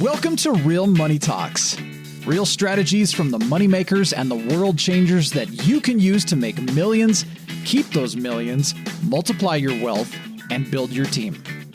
Welcome to Real Money Talks. Real strategies from the moneymakers and the world changers that you can use to make millions, keep those millions, multiply your wealth, and build your team.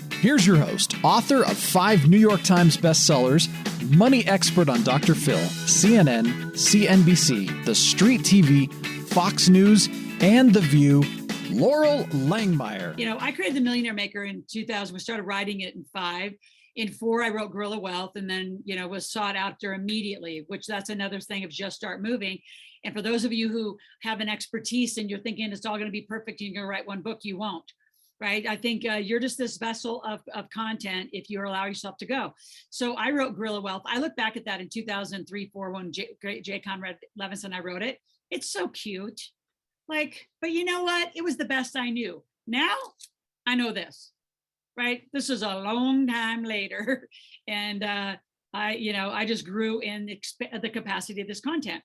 Here's your host, author of 5 New York Times bestsellers, money expert on Dr. Phil, CNN, CNBC, The Street TV, Fox News, and The View, Loral Langemeier. You know, I created The Millionaire Maker in 2000. We started writing it in 5. In 4, I wrote Guerrilla Wealth, and then, was sought after immediately, which that's another thing of just start moving. And for those of you who have an expertise and you're thinking it's all going to be perfect, and you're going to write one book, you won't, right? I think you're just this vessel of content if you allow yourself to go. So I wrote Guerrilla Wealth. I look back at that in 2003, 4, when J. Conrad Levinson, I wrote it. It's so cute. But you know what? It was the best I knew. Now I know this. Right. This is a long time later. And I just grew in the capacity of this content.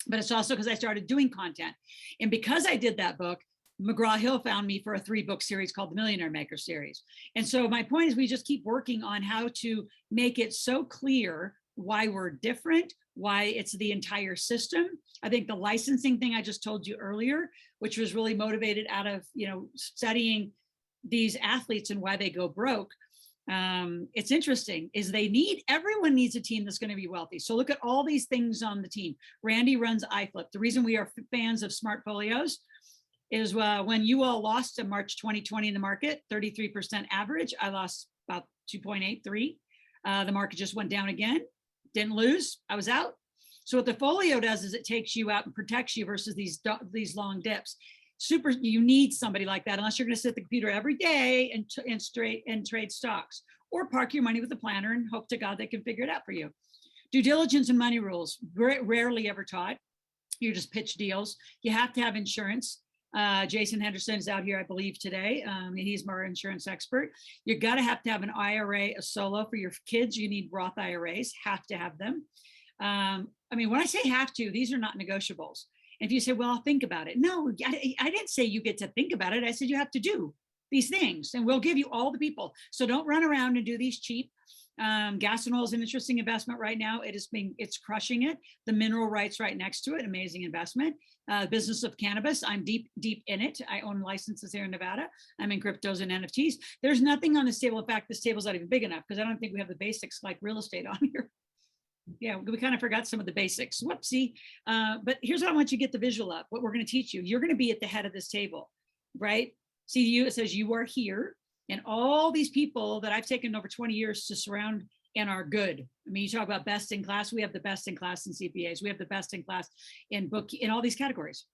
But it's also because I started doing content. And because I did that book, McGraw-Hill found me for a 3-book series called the Millionaire Maker series. And so my point is we just keep working on how to make it so clear why we're different, why it's the entire system. I think the licensing thing I just told you earlier, which was really motivated out of, studying these athletes and why they go broke. It's interesting is everyone needs a team that's going to be wealthy. So look at all these things on the team. Randy runs iFlip. The reason we are fans of Smartfolios is when you all lost in March 2020 in the market, 33% average, I lost about 2.83. The market just went down again. Didn't lose. I was out. So what the folio does is it takes you out and protects you versus these long dips. You need somebody like that, unless you're going to sit at the computer every day and trade stocks, or park your money with a planner and hope to God they can figure it out for you. Due diligence and money rules, rarely ever taught. You just pitch deals. You have to have insurance. Jason Henderson is out here, I believe, today. He's my insurance expert. You got to have an IRA, a solo for your kids. You need Roth IRAs, have to have them. When I say have to, these are not negotiables. If you say, well, I'll think about it. No, I didn't say you get to think about it. I said you have to do these things, and we'll give you all the people. So don't run around and do these cheap. Gas and oil is an interesting investment right now. It's crushing it. The mineral rights right next to it, amazing investment. Business of cannabis, I'm deep in it. I own licenses here in Nevada. I'm in cryptos and NFTs. There's nothing on this table. In fact, this table's not even big enough because I don't think we have the basics like real estate on here. Yeah, we kind of forgot some of the basics. Whoopsie. But here's what I want you to get the visual of, what we're going to teach you. You're going to be at the head of this table, right? See, it says you are here. And all these people that I've taken over 20 years to surround and are good. You talk about best in class. We have the best in class in CPAs. We have the best in class in all these categories.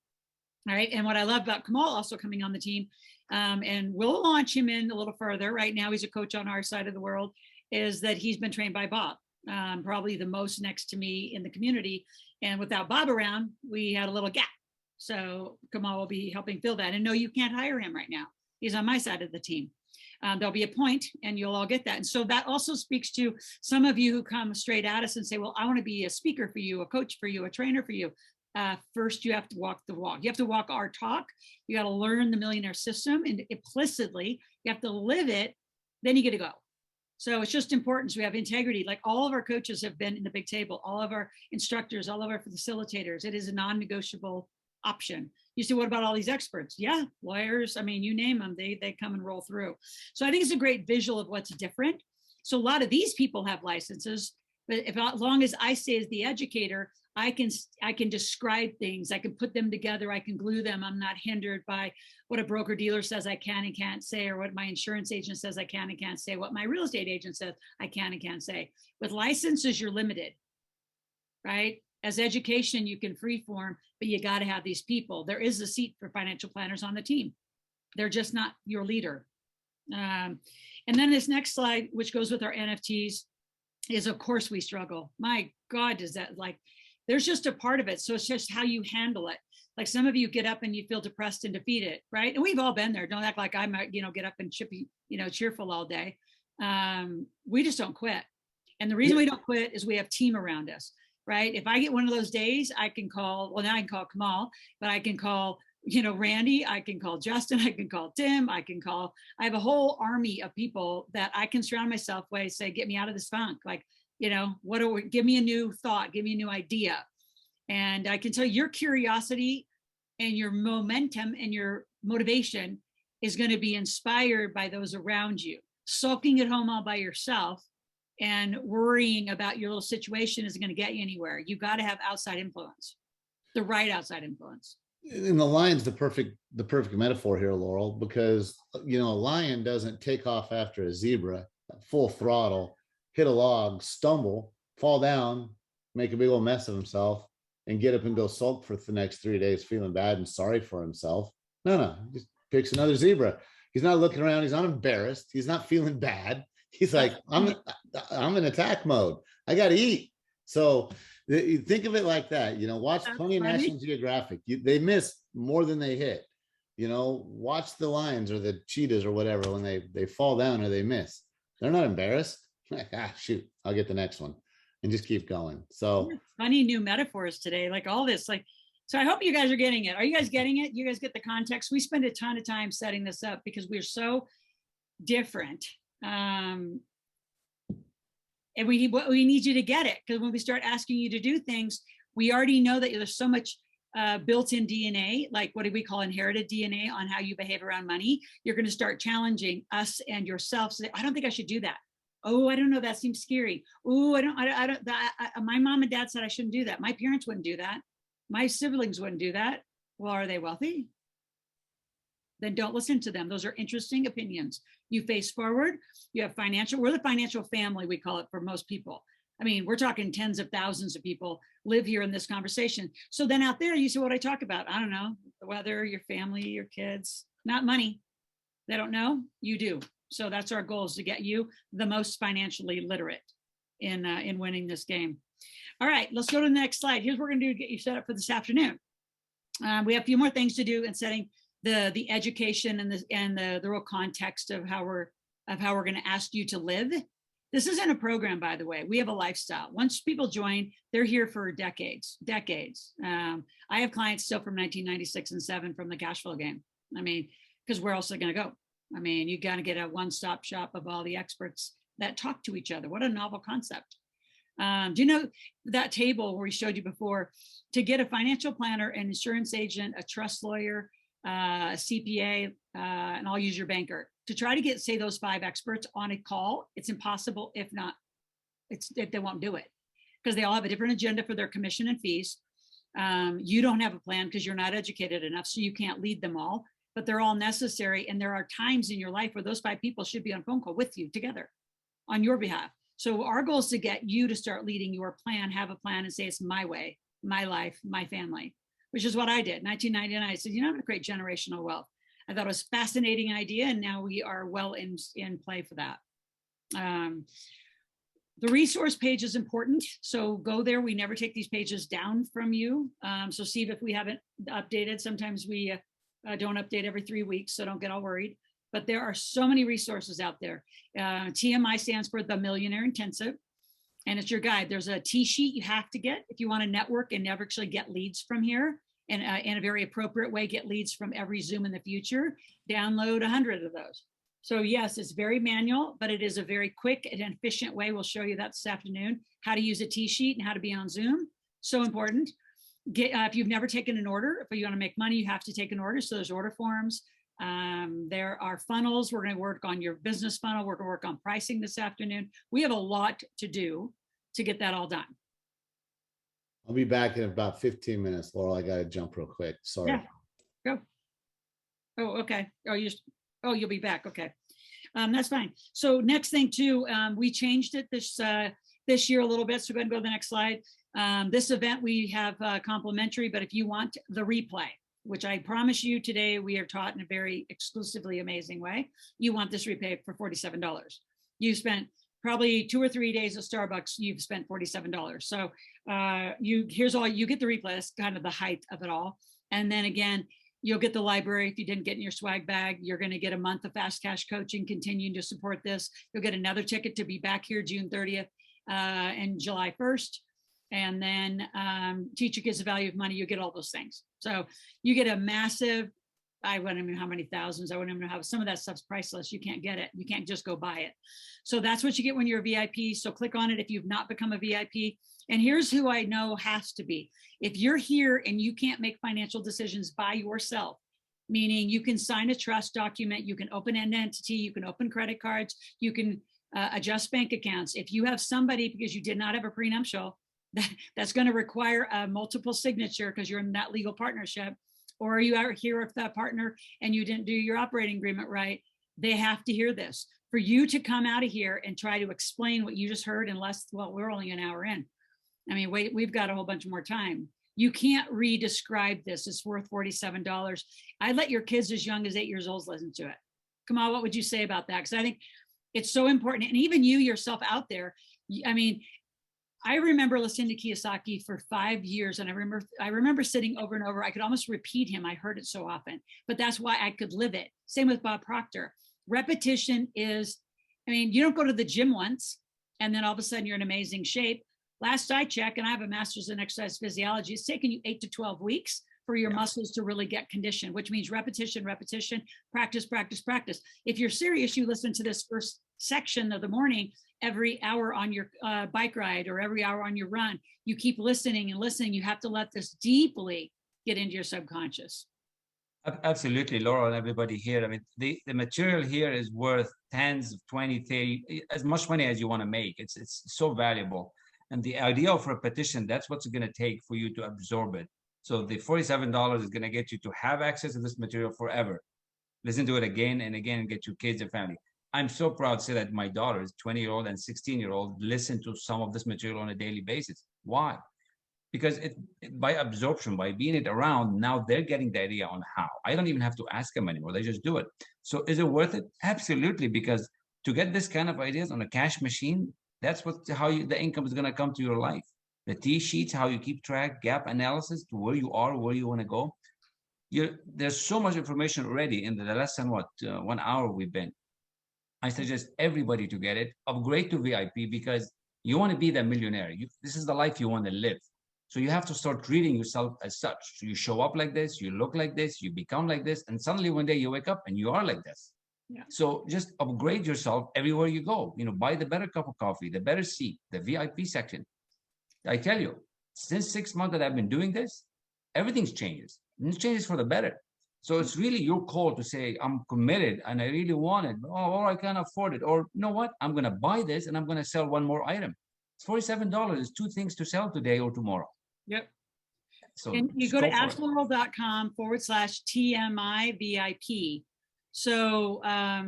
All right. And what I love about Kamal also coming on the team, and we'll launch him in a little further. Right now, he's a coach on our side of the world, is that he's been trained by Bob. Probably the most next to me in the community. And without Bob around, we had a little gap. So Kamal will be helping fill that. And no, you can't hire him right now. He's on my side of the team. There'll be a point and you'll all get that. And so that also speaks to some of you who come straight at us and say, well, I want to be a speaker for you, a coach for you, a trainer for you. First, you have to walk the walk. You have to walk our talk. You got to learn the millionaire system, and implicitly you have to live it. Then you get to go. So it's just important. So we have integrity. Like all of our coaches have been in the big table, all of our instructors, all of our facilitators. It is a non-negotiable option. You say, what about all these experts? Yeah, lawyers. You name them, they come and roll through. So I think it's a great visual of what's different. So a lot of these people have licenses, but as long as I stay as the educator, I can describe things. I can put them together. I can glue them. I'm not hindered by what a broker dealer says I can and can't say, or what my insurance agent says I can and can't say, what my real estate agent says I can and can't say. With licenses, you're limited, right? As education, you can freeform, but you got to have these people. There is a seat for financial planners on the team. They're just not your leader. And then this next slide, which goes with our NFTs, is of course we struggle. My God, does that there's just a part of it. So it's just how you handle it. Like some of you get up and you feel depressed and defeated, right? And we've all been there. Don't act like I might, get up and chippy, cheerful all day. We just don't quit. And the reason we don't quit is we have team around us, right? If I get one of those days, I can call Kamal, but I can call, Randy, I can call Justin, I can call Tim, I have a whole army of people that I can surround myself with, say, get me out of this funk. Like give me a new thought, give me a new idea. And I can tell your curiosity and your momentum and your motivation is going to be inspired by those around you. Sulking at home all by yourself and worrying about your little situation isn't going to get you anywhere. You got to have outside influence, the right outside influence. And the lion's the perfect metaphor here, Loral, because a lion doesn't take off after a zebra full throttle, hit a log, stumble, fall down, make a big old mess of himself, and get up and go sulk for the next 3 days feeling bad and sorry for himself. No, he just picks another zebra. He's not looking around. He's not embarrassed. He's not feeling bad. He's like, I'm in attack mode. I got to eat. So you think of it like that. Watch plenty of National Geographic. They miss more than they hit. Watch the lions or the cheetahs or whatever when they fall down or they miss. They're not embarrassed. Like, shoot, I'll get the next one. And just keep going. So funny new metaphors today, like all this, so I hope you guys are getting it. Are you guys getting it? You guys get the context? We spend a ton of time setting this up because we're so different. And we need you to get it, because when we start asking you to do things, we already know that there's so much built-in DNA, like what do we call inherited DNA, on how you behave around money. You're going to start challenging us and yourself. Say, I don't think I should do that. Oh, I don't know. That seems scary. Oh, I don't. My mom and dad said I shouldn't do that. My parents wouldn't do that. My siblings wouldn't do that. Well, are they wealthy? Then don't listen to them. Those are interesting opinions. You face forward. You have we're the financial family, we call it, for most people. I mean, we're talking tens of thousands of people live here in this conversation. So then out there, you see what I talk about. I don't know, the weather, your family, your kids, not money. They don't know, you do. So that's our goal, is to get you the most financially literate in winning this game. All right, let's go to the next slide. Here's what we're going to do to get you set up for this afternoon. We have a few more things to do in setting the education and the real context of how we're going to ask you to live. This isn't a program, by the way. We have a lifestyle. Once people join, they're here for decades. I have clients still from 1996 and 7 from the cash flow game. I mean, because where else are they going to go? I mean, you got to get a one-stop shop of all the experts that talk to each other. What a novel concept. Do you know that table where we showed you before? To get a financial planner, an insurance agent, a trust lawyer, a CPA, and I'll use your banker. To try to get, say, those 5 experts on a call, it's impossible. If not, they won't do it, because they all have a different agenda for their commission and fees. You don't have a plan because you're not educated enough, so you can't lead them all. But they're all necessary. And there are times in your life where those 5 people should be on a phone call with you together on your behalf. So our goal is to get you to start leading your plan, have a plan, and say, it's my way, my life, my family, which is what I did. 1999, I said, I'm going to create generational wealth. I thought it was a fascinating idea, and now we are well in play for that. The resource page is important, so go there. We never take these pages down from you. So see if we haven't updated. Sometimes we don't update every 3 weeks, so don't get all worried. But there are so many resources out there. TMI stands for the Millionaire Intensive, and it's your guide. There's a T-sheet you have to get if you want to network and never actually get leads from here, and in a very appropriate way, get leads from every Zoom in the future. Download 100 of those. So yes, it's very manual, but it is a very quick and efficient way. We'll show you that this afternoon, how to use a T-sheet and how to be on Zoom. So important. If you've never taken an order, if you want to make money, you have to take an order. So there's order forms. There are funnels. We're going to work on your business funnel. We're going to work on pricing this afternoon. We have a lot to do to get that all done. I'll be back in about 15 minutes, Loral. I got to jump real quick. Sorry. Yeah, go. Oh, okay. You'll be back. Okay. That's fine. So next thing too, we changed it this year a little bit. So go ahead and go to the next slide. This event we have complimentary, but if you want the replay, which I promise you today, we are taught in a very exclusively amazing way. You want this replay for $47. You spent probably 2 or 3 days at Starbucks, you've spent $47. So here's all, you get the replay. That's kind of the height of it all. And then again, you'll get the library. If you didn't get in your swag bag, you're going to get a month of fast cash coaching, continuing to support this. You'll get another ticket to be back here June 30th and July 1st. And then teach your kids the value of money. You get all those things. So you get a massive I wouldn't even know how many thousands. I wouldn't even know how some of that stuff's priceless. You can't get it. You can't just go buy it. So that's what you get when you're a VIP. So click on it if you've not become a VIP. And here's who I know has to be. If you're here and you can't make financial decisions by yourself, meaning you can sign a trust document, you can open an entity, you can open credit cards, you can adjust bank accounts. If you have somebody, because you did not have a prenuptial, that's going to require a multiple signature because you're in that legal partnership, or you are here with that partner and you didn't do your operating agreement right, they have to hear this. For you to come out of here and try to explain what you just heard in less, well, we're only an hour in. I mean, wait, we've got a whole bunch more time. You can't re-describe this. It's worth $47. I'd let your kids as young as 8 years old listen to it. Kamal, what would you say about that? Because I think it's so important. And even you yourself out there, I mean, I remember listening to Kiyosaki for 5 years, and I remember sitting over and over. I could almost repeat him. I heard it so often, but that's why I could live it. Same with Bob Proctor. Repetition is, I mean, you don't go to the gym once and then all of a sudden you're in amazing shape. Last I checked, and I have a master's in exercise physiology, it's taken you 8 to 12 weeks for your muscles to really get conditioned, which means repetition, repetition, practice, practice, practice. If you're serious, you listen to this first section of the morning every hour on your bike ride or every hour on your run. You keep listening and listening. You have to let this deeply get into your subconscious. Absolutely, Laura, and everybody here. I mean, the material here is worth tens of 20, 30, as much money as you want to make. It's so valuable. And the idea of repetition, that's what's going to take for you to absorb it. So the $47 is going to get you to have access to this material forever. Listen to it again and again and get your kids and family. I'm so proud to say that my daughters, 20-year-old and 16-year-old, listen to some of this material on a daily basis. Why? Because by absorption, by being it around, now they're getting the idea on how. I don't even have to ask them anymore. They just do it. So is it worth it? Absolutely, because to get this kind of ideas on a cash machine, that's how the income is going to come to your life. The T-sheets, how you keep track, gap analysis to where you are, where you want to go. There's so much information already in the less than 1 hour we've been. I suggest everybody to get it. Upgrade to VIP because you want to be the millionaire. This is the life you want to live. So you have to start treating yourself as such. So you show up like this, you look like this, you become like this, and suddenly one day you wake up and you are like this. Yeah. So just upgrade yourself everywhere you go. Buy the better cup of coffee, the better seat, the VIP section. I tell you, since 6 months that I've been doing this, everything's changes. And it changes for the better. So it's really your call to say, I'm committed and I really want it, or I can't afford it, or you know what? I'm going to buy this and I'm going to sell one more item. It's $47. It's 2 things to sell today or tomorrow. Yep. So and you go to askloral.com/TMI VIP. So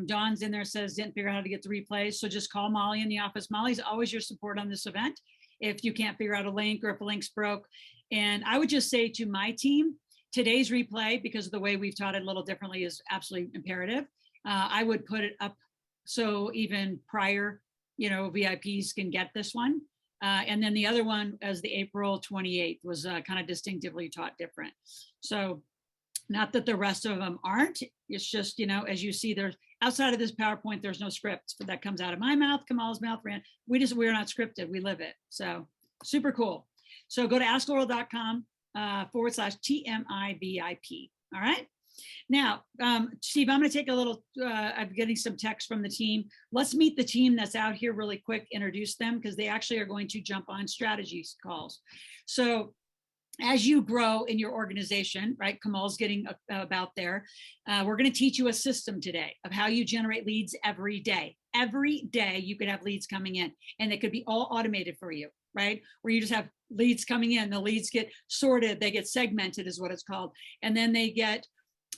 Dawn's in there, says didn't figure out how to get the replays. So just call Molly in the office. Molly's always your support on this event if you can't figure out a link or if a link's broke. And I would just say to my team, today's replay, because of the way we've taught it a little differently, is absolutely imperative. I would put it up so even prior, VIPs can get this one. And then the other one, as the April 28th, was kind of distinctively taught different. So not that the rest of them aren't. It's just, as you see, there's outside of this PowerPoint, there's no script, but that comes out of my mouth, Kamal's mouth, Rand. We're not scripted. We live it. So super cool. So go to askloral.com /TMI VIP. All right. Now, Steve, I'm going to take a little, I'm getting some text from the team. Let's meet the team that's out here really quick, introduce them, because they actually are going to jump on strategies calls. So as you grow in your organization, right, Kamal's getting about there, we're going to teach you a system today of how you generate leads every day. Every day you could have leads coming in, and they could be all automated for you, right? Where you just have leads coming in, the leads get sorted, they get segmented is what it's called. And then they get,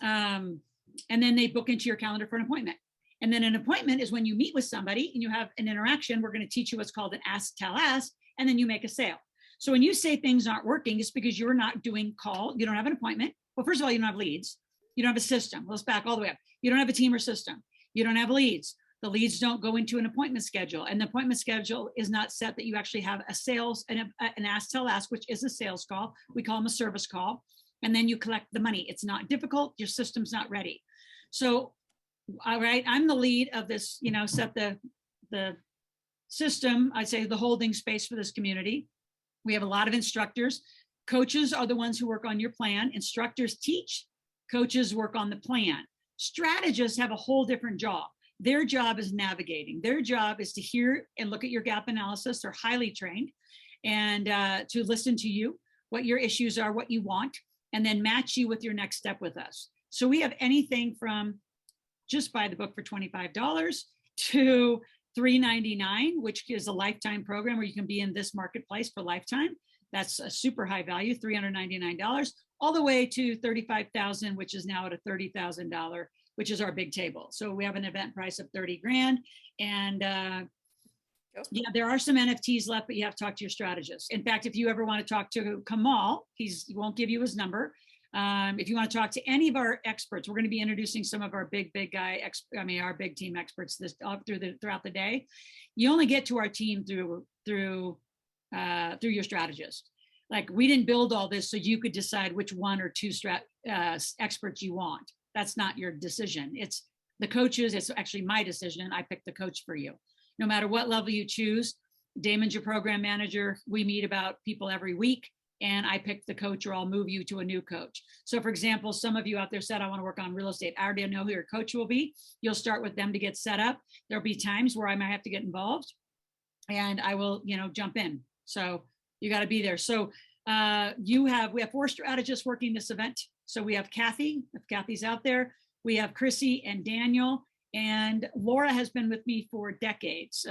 and then they book into your calendar for an appointment. And then an appointment is when you meet with somebody and you have an interaction. We're going to teach you what's called an ask, tell, ask, and then you make a sale. So when you say things aren't working, it's because you're not doing call. You don't have an appointment. Well, first of all, you don't have leads. You don't have a system. Let's back all the way up. You don't have a team or system. You don't have leads. The leads don't go into an appointment schedule. And the appointment schedule is not set that you actually have a sales and an ask, tell, ask, which is a sales call. We call them a service call. And then you collect the money. It's not difficult. Your system's not ready. So, all right, I'm the lead of this, set the system, I'd say the holding space for this community. We have a lot of instructors. Coaches are the ones who work on your plan. Instructors teach. Coaches work on the plan. Strategists have a whole different job. Their job is navigating. Their job is to hear and look at your gap analysis. They're highly trained, and to listen to you, what your issues are, what you want, and then match you with your next step with us. So we have anything from just buy the book for $25 to $3.99, which is a lifetime program where you can be in this marketplace for lifetime. That's a super high value, $399, all the way to $35,000, which is now at a $30,000, which is our big table. So we have an event price of 30 grand. And yeah, there are some NFTs left, but you have to talk to your strategist. In fact, if you ever want to talk to Kamal, he won't give you his number. If you want to talk to any of our experts, we're going to be introducing some of our big guy, our big team experts throughout the day. You only get to our team through your strategist. Like, we didn't build all this so you could decide which one or two experts you want. That's not your decision. It's the coaches. It's actually my decision. I picked the coach for you. No matter what level you choose, Damon's your program manager. We meet about people every week, and I pick the coach, or I'll move you to a new coach. So for example, some of you out there said, I want to work on real estate. I already know who your coach will be. You'll start with them to get set up. There'll be times where I might have to get involved, and I will, jump in. So you got to be there. So we have 4 strategists working this event. So we have Kathy, if Kathy's out there, we have Chrissy and Daniel, and Laura has been with me for decades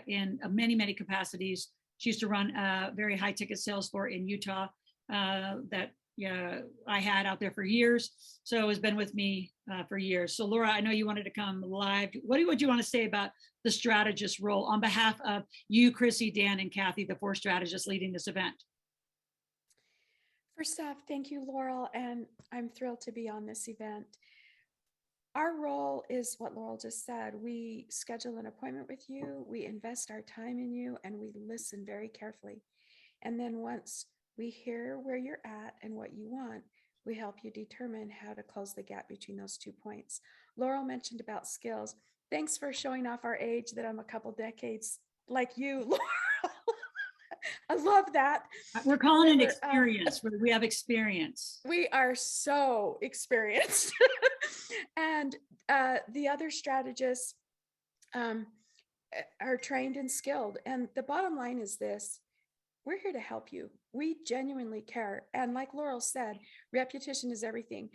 in many capacities. She used to run a very high ticket sales floor in Utah that I had out there for years. So has been with me for years. So Laura, I know you wanted to come live. What would you want to say about the strategist role on behalf of you, Chrissy, Dan, and Kathy, the 4 strategists leading this event? First off, thank you, Laurel, and I'm thrilled to be on this event. Our role is what Laurel just said. We schedule an appointment with you, we invest our time in you, and we listen very carefully. And then once we hear where you're at and what you want, we help you determine how to close the gap between those 2 points. Laurel mentioned about skills. Thanks for showing off our age, that I'm a couple decades like you, Laurel. I love that. We're calling it experience. We have experience. We are so experienced. And the other strategists are trained and skilled. And the bottom line is this: we're here to help you. We genuinely care. And like Laurel said, repetition is everything.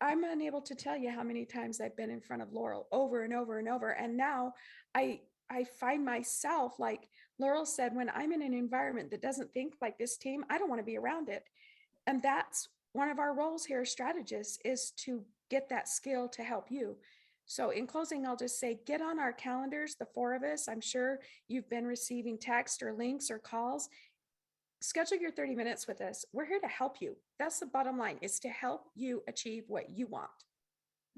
I'm unable to tell you how many times I've been in front of Laurel over and over and over. And now I find myself, like Laurel said, when I'm in an environment that doesn't think like this team, I don't want to be around it. And that's one of our roles here as strategists, is to get that skill to help you. So in closing, I'll just say, get on our calendars, the 4 of us. I'm sure you've been receiving text or links or calls. Schedule your 30 minutes with us. We're here to help you. That's the bottom line, is to help you achieve what you want.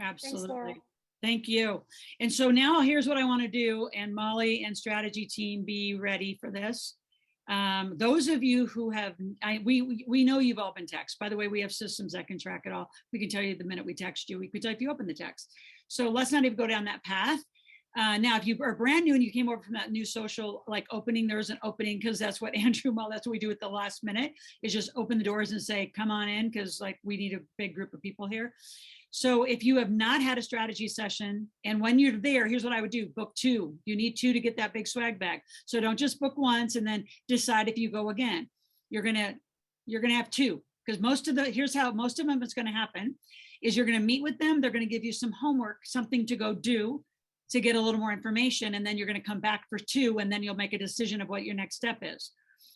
Absolutely. Thanks, Laurel. Thank you. And so now here's what I want to do, and Molly and strategy team, be ready for this. Those of you who have, we know you've all been texted. By the way, we have systems that can track it all. We can tell you the minute we text you. We can tell if you open the text. So let's not even go down that path. Now, if you are brand new and you came over from that new social opening, there's an opening, because that's what that's what we do at the last minute, is just open the doors and say, come on in, because we need a big group of people here. So if you have not had a strategy session, and when you're there, here's what I would do: book 2. You need 2 to get that big swag bag. So don't just book once and then decide if you go again. You're gonna have 2, because here's how most of them is going to happen: is you're going to meet with them, they're going to give you some homework, something to go do to get a little more information, and then you're going to come back for 2, and then you'll make a decision of what your next step is.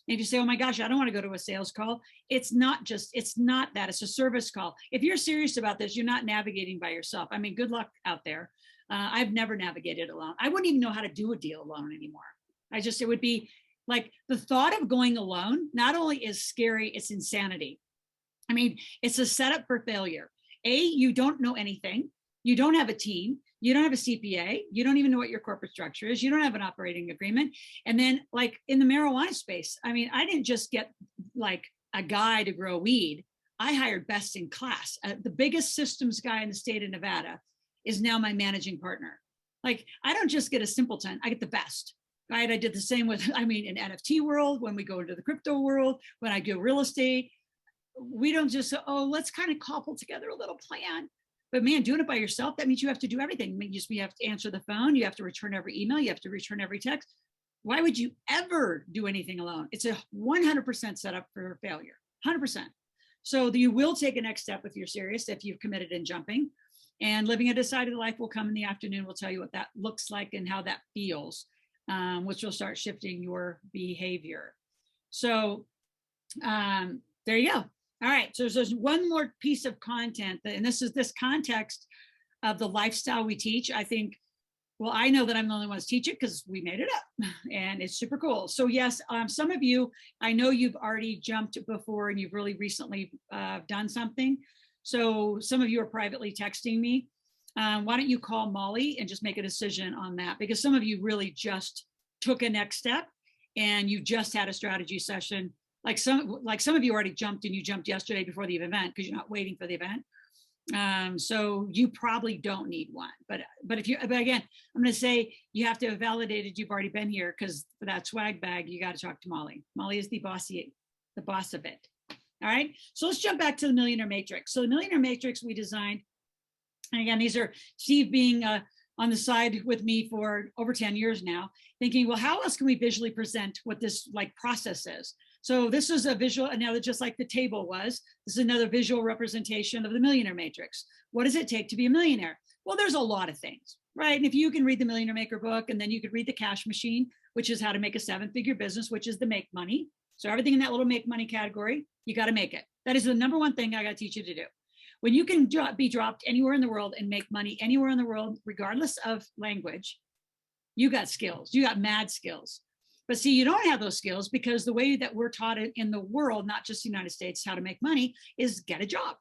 And if you say, oh my gosh, I don't want to go to a sales call, it's not that, it's a service call. If you're serious about this, you're not navigating by yourself. I mean, good luck out there. I've never navigated alone. I wouldn't even know how to do a deal alone anymore. It would be like, the thought of going alone not only is scary, it's insanity. I mean, it's a setup for failure. You don't know anything. You don't have a team. You don't have a CPA. You don't even know what your corporate structure is. You don't have an operating agreement. And then in the marijuana space, I mean, I didn't just get a guy to grow weed. I hired best in class. The biggest systems guy in the state of Nevada is now my managing partner. I don't just get a simpleton, I get the best. Right? I did the same with, in NFT world, when we go into the crypto world, when I do real estate. we don't just say, oh, let's kind of cobble together a little plan. But man, doing it by yourself, that means you have to do everything. You have to answer the phone, you have to return every email, you have to return every text. Why would you ever do anything alone? It's a 100% setup for failure, 100%. So you will take a next step if you're serious, if you've committed in jumping. And living a decided life will come in the afternoon. We'll tell you what that looks like and how that feels, which will start shifting your behavior. So there you go. All right, so there's one more piece of content, and this is this context of the lifestyle we teach. I think, well, I know that I'm the only one to teach it because we made it up, and it's super cool. So yes, some of you, I know you've already jumped before and you've really recently done something. So some of you are privately texting me. Why don't you call Molly and just make a decision on that? Because some of you really just took a next step and you just had a strategy session. Like some of you already jumped, and you jumped yesterday before the event because you're not waiting for the event. So you probably don't need one. But again, I'm going to say you have to have validated you've already been here, because for that swag bag, you got to talk to Molly. Molly is the boss of it. All right. So let's jump back to the Millionaire Matrix. So the Millionaire Matrix we designed, and again, these are Steve being on the side with me for over 10 years now, thinking, well, how else can we visually present what this like process is? So this is a visual, and now just like the table was, this is another visual representation of the Millionaire Matrix. What does it take to be a millionaire? Well, there's a lot of things, right? And if you can read the Millionaire Maker book, and then you could read the Cash Machine, which is how to make a 7-figure business, which is the make money. So everything in that little make money category, you got to make it. That is the number one thing I got to teach you to do. When you can be dropped anywhere in the world and make money anywhere in the world, regardless of language, you got skills, you got mad skills. But see, you don't have those skills because the way that we're taught in the world, not just the United States, how to make money is get a job.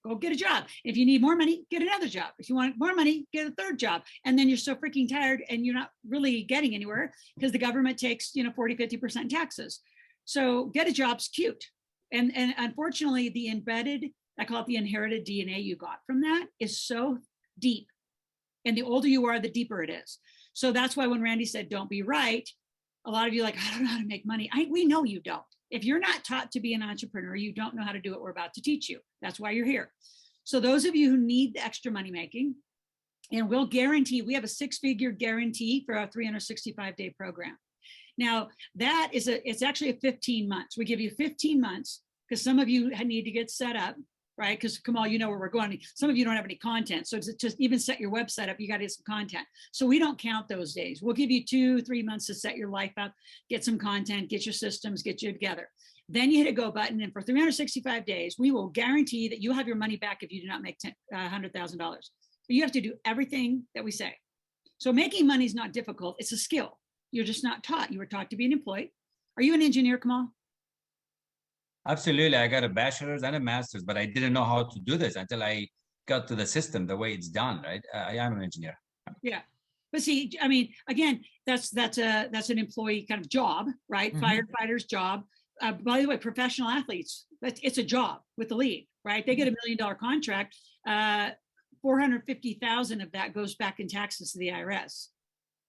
Go get a job. If you need more money, get another job. If you want more money, get a third job. And then you're so freaking tired and you're not really getting anywhere because the government takes, 40, 50% taxes. So get a job's cute. And unfortunately, the embedded, I call it the inherited DNA you got from that is so deep. And the older you are, the deeper it is. So that's why when Randy said, don't be right, a lot of you are like, I don't know how to make money. We know you don't. If you're not taught to be an entrepreneur, you don't know how to do what we're about to teach you. That's why you're here. So those of you who need the extra money making, and we'll guarantee, we have a 6-figure guarantee for our 365-day program. Now that is it's actually a 15 months. We give you 15 months because some of you need to get set up, right? Because Kamal, you know where we're going. Some of you don't have any content. So to just even set your website up, you got to get some content. So we don't count those days. We'll give you 2-3 months to set your life up, get some content, get your systems, get you together. Then you hit a go button. And for 365 days, we will guarantee that you'll have your money back if you do not make $100,000. But you have to do everything that we say. So making money is not difficult. It's a skill. You're just not taught. You were taught to be an employee. Are you an engineer, Kamal? Absolutely. I got a bachelor's and a master's, but I didn't know how to do this until I got to the system, the way it's done, right? I am an engineer. Yeah. But see, I mean, again, that's an employee kind of job, right? Mm-hmm. Firefighter's job. By the way, professional athletes, it's a job with the league, right? They get $1 million contract. 450,000 of that goes back in taxes to the IRS.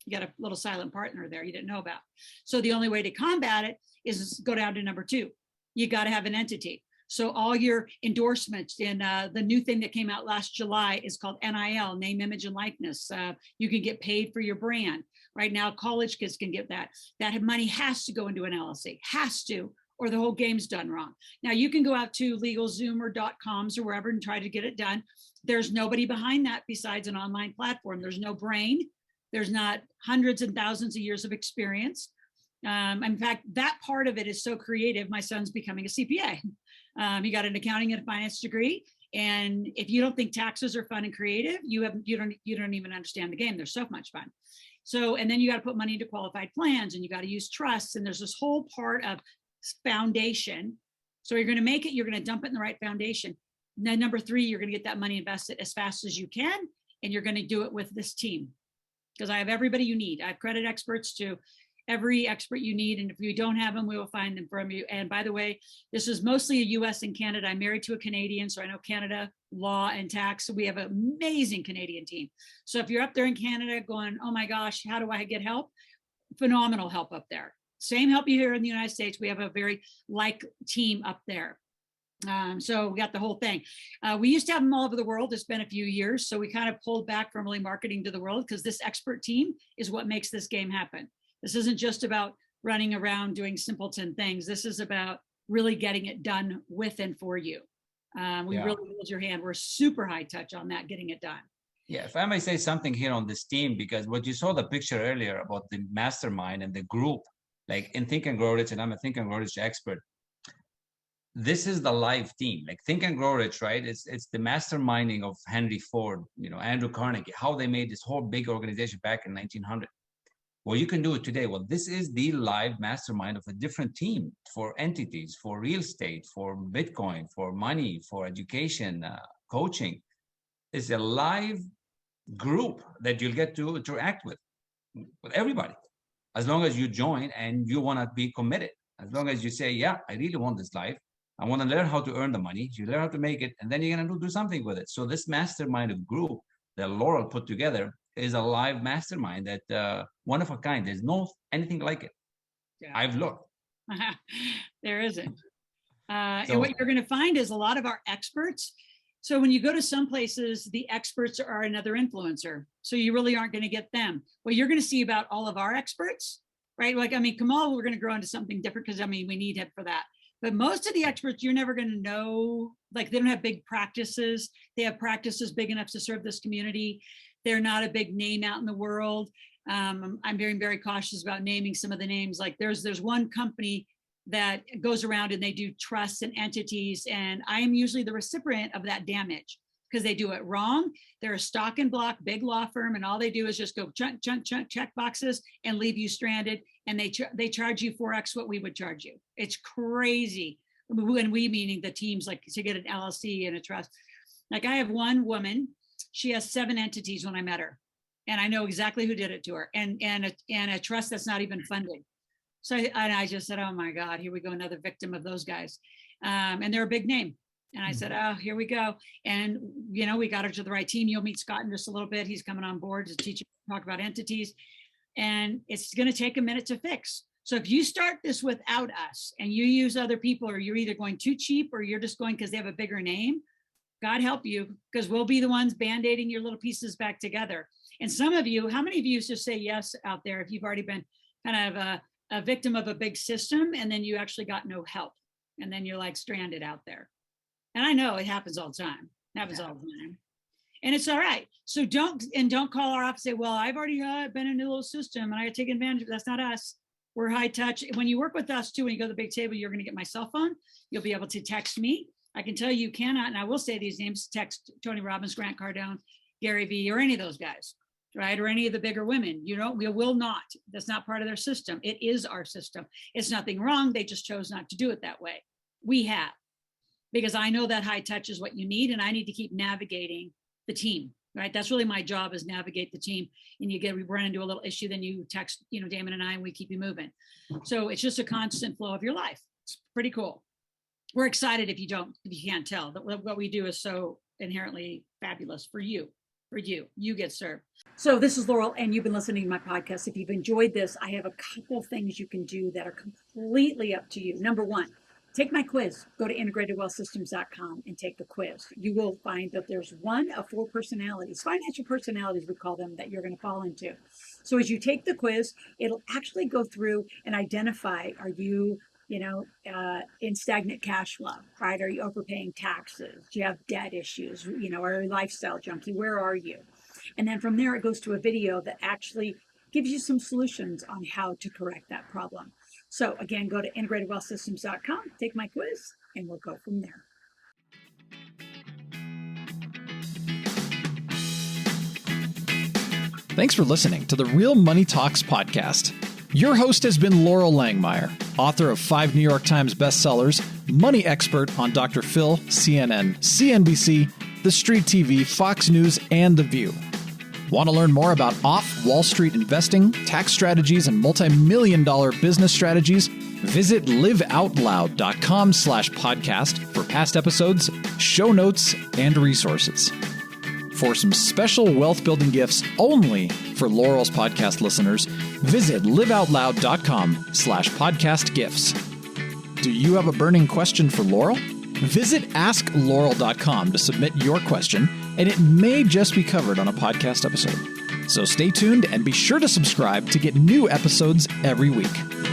You got a little silent partner there you didn't know about. So the only way to combat it is go down to number 2. You got to have an entity. So all your endorsements and the new thing that came out last July is called NIL, name, image, and likeness. You can get paid for your brand. Right now, college kids can get that. That money has to go into an LLC, has to, or the whole game's done wrong. Now you can go out to LegalZoom or .coms or wherever and try to get it done. There's nobody behind that besides an online platform. There's no brain. There's not hundreds and thousands of years of experience. In fact, that part of it is so creative. My son's becoming a CPA. He got an accounting and a finance degree. And if you don't think taxes are fun and creative, you don't even understand the game. They're so much fun. So, and then you got to put money into qualified plans, and you got to use trusts. And there's this whole part of foundation. So you're going to make it, you're going to dump it in the right foundation. And then number 3, you're going to get that money invested as fast as you can. And you're going to do it with this team. Because I have everybody you need. I have credit experts to every expert you need. And if you don't have them, we will find them from you. And by the way, this is mostly a US and Canada. I'm married to a Canadian, so I know Canada law and tax. So we have an amazing Canadian team. So if you're up there in Canada going, oh my gosh, how do I get help? Phenomenal help up there. Same help you here in the United States. We have a very like team up there. So we got the whole thing. We used to have them all over the world. It's been a few years. So we kind of pulled back from really marketing to the world because this expert team is what makes this game happen. This isn't just about running around doing simpleton things. This is about really getting it done with and for you. We really hold your hand. We're super high touch on that, getting it done. Yeah, if I may say something here on this team, because what you saw the picture earlier about the mastermind and the group, like in Think and Grow Rich, and I'm a Think and Grow Rich expert. This is the live team. Like Think and Grow Rich, right? It's the masterminding of Henry Ford, Andrew Carnegie, how they made this whole big organization back in 1900. Well, you can do it today. Well, this is the live mastermind of a different team for entities, for real estate, for Bitcoin, for money, for education, coaching. It's a live group that you'll get to interact with everybody, as long as you join and you want to be committed. As long as you say, yeah, I really want this life. I want to learn how to earn the money. You learn how to make it, and then you're going to do something with it. So this mastermind of group that Loral put together is a live mastermind that one of a kind. There's no anything like it. Yeah. I've looked. There isn't. And what you're going to find is a lot of our experts. So when you go to some places, the experts are another influencer. So you really aren't going to get them. What you're going to see about all of our experts, right? Like, Kamal, we're going to grow into something different because we need him for that. But most of the experts, you're never going to know, like they don't have big practices. They have practices big enough to serve this community. They're not a big name out in the world. I'm very, very cautious about naming some of the names. Like there's one company that goes around and they do trusts and entities. And I am usually the recipient of that damage because they do it wrong. They're a stock and block big law firm. And all they do is just go chunk, check boxes and leave you stranded. And they charge you 4x what we would charge you. It's crazy. When we meaning the teams, like to get an LLC and a trust. Like I have one woman, she has 7 entities when I met her. And I know exactly who did it to her and a trust that's not even funded. So I just said, oh my God, here we go, another victim of those guys. And they're a big name. And I said, oh, here we go. And, we got her to the right team. You'll meet Scott in just a little bit. He's coming on board to talk about entities. And it's going to take a minute to fix. So if you start this without us and you use other people, or you're either going too cheap or you're just going because they have a bigger name, God help you, because we'll be the ones band-aiding your little pieces back together. And some of you, how many of you just say yes out there if you've already been kind of a victim of a big system and then you actually got no help and then you're like stranded out there? And I know it happens all the time. It happens all the time. And it's all right. So don't call our office and say, well, I've already been in a little system and I got to take advantage of it. That's not us. We're high touch. When you work with us too, when you go to the big table, you're going to get my cell phone. You'll be able to text me. I can tell you cannot, and I will say these names, text Tony Robbins, Grant Cardone, Gary Vee, or any of those guys, right? Or any of the bigger women. We will not. That's not part of their system. It is our system. It's nothing wrong. They just chose not to do it that way. We have, because I know that high touch is what you need, and I need to keep navigating the team, right? That's really my job, is navigate the team. And we run into a little issue, then you text, Damon and I, and we keep you moving. So it's just a constant flow of your life. It's pretty cool. We're excited if you can't tell that what we do is so inherently fabulous for you. You get served. So this is Loral, and you've been listening to my podcast. If you've enjoyed this, I have a couple things you can do that are completely up to you. Number one, take my quiz. Go to integratedwealthsystems.com and take the quiz. You will find that there's one of 4 personalities, financial personalities we call them, that you're going to fall into. So as you take the quiz, it'll actually go through and identify, are you in stagnant cash flow, right? Are you overpaying taxes? Do you have debt issues? Are you a lifestyle junkie? Where are you? And then from there, it goes to a video that actually gives you some solutions on how to correct that problem. So again, go to integratedwealthsystems.com, take my quiz, and we'll go from there. Thanks for listening to the Real Money Talks podcast. Your host has been Loral Langemeier, author of 5 New York Times bestsellers, money expert on Dr. Phil, CNN, CNBC, The Street TV, Fox News, and The View. Want to learn more about off-Wall Street investing, tax strategies, and multi-million-dollar business strategies? Visit liveoutloud.com/podcast for past episodes, show notes, and resources. For some special wealth-building gifts only for Loral's podcast listeners, visit liveoutloud.com/podcast gifts. Do you have a burning question for Loral? Visit askloral.com to submit your question, and it may just be covered on a podcast episode. So stay tuned and be sure to subscribe to get new episodes every week.